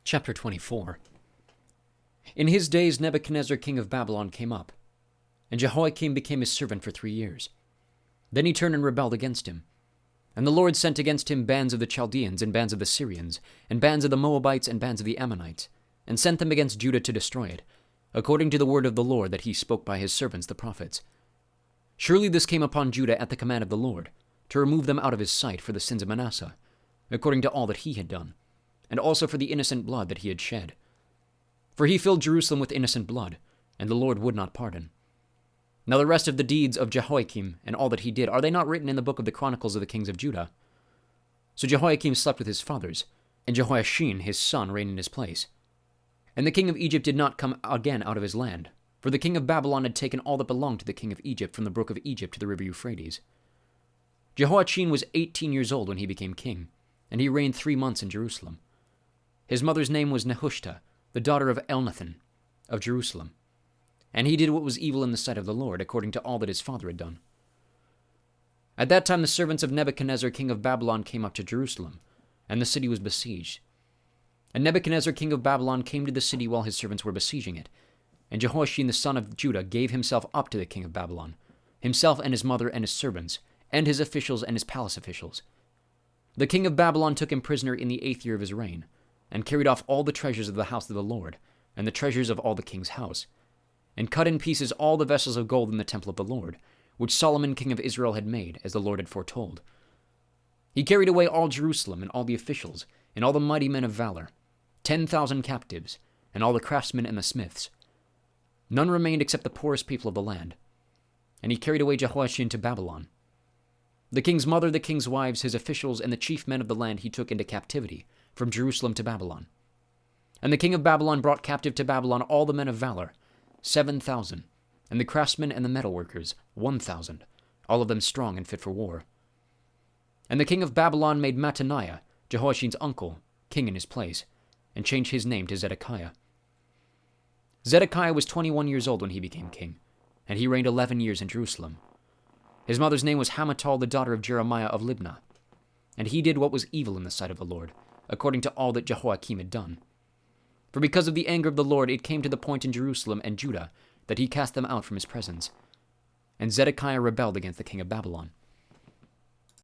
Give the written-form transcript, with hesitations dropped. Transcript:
Chapter 24. In his days Nebuchadnezzar king of Babylon came up, and Jehoiakim became his servant for 3 years. Then he turned and rebelled against him. And the Lord sent against him bands of the Chaldeans, and bands of the Syrians, and bands of the Moabites, and bands of the Ammonites, and sent them against Judah to destroy it, according to the word of the Lord that he spoke by his servants the prophets. Surely this came upon Judah at the command of the Lord, to remove them out of his sight for the sins of Manasseh, according to all that he had done, and also for the innocent blood that he had shed. For he filled Jerusalem with innocent blood, and the Lord would not pardon. Now the rest of the deeds of Jehoiakim and all that he did, are they not written in the book of the Chronicles of the kings of Judah? So Jehoiakim slept with his fathers, and Jehoiachin his son reigned in his place. And the king of Egypt did not come again out of his land, for the king of Babylon had taken all that belonged to the king of Egypt from the brook of Egypt to the river Euphrates. Jehoiachin was 18 years old when he became king, and he reigned 3 months in Jerusalem. His mother's name was Nehushta, the daughter of Elnathan of Jerusalem. And he did what was evil in the sight of the Lord, according to all that his father had done. At that time the servants of Nebuchadnezzar king of Babylon came up to Jerusalem, and the city was besieged. And Nebuchadnezzar king of Babylon came to the city while his servants were besieging it. And Jehoiachin the son of Judah gave himself up to the king of Babylon, himself and his mother and his servants, and his officials and his palace officials. The king of Babylon took him prisoner in the 8th year of his reign, and carried off all the treasures of the house of the Lord, and the treasures of all the king's house, and cut in pieces all the vessels of gold in the temple of the Lord, which Solomon king of Israel had made, as the Lord had foretold. He carried away all Jerusalem, and all the officials, and all the mighty men of valor, 10,000 captives, and all the craftsmen and the smiths. None remained except the poorest people of the land. And he carried away Jehoiachin to Babylon. The king's mother, the king's wives, his officials, and the chief men of the land he took into captivity, from Jerusalem to Babylon. And the king of Babylon brought captive to Babylon all the men of valor, 7,000, and the craftsmen and the metalworkers, 1,000, all of them strong and fit for war. And the king of Babylon made Mattaniah, Jehoiachin's uncle, king in his place, and changed his name to Zedekiah. Zedekiah was 21 years old when he became king, and he reigned 11 years in Jerusalem. His mother's name was Hamutal, the daughter of Jeremiah of Libnah. And he did what was evil in the sight of the Lord, according to all that Jehoiakim had done. For because of the anger of the Lord, it came to the point in Jerusalem and Judah that he cast them out from his presence. And Zedekiah rebelled against the king of Babylon.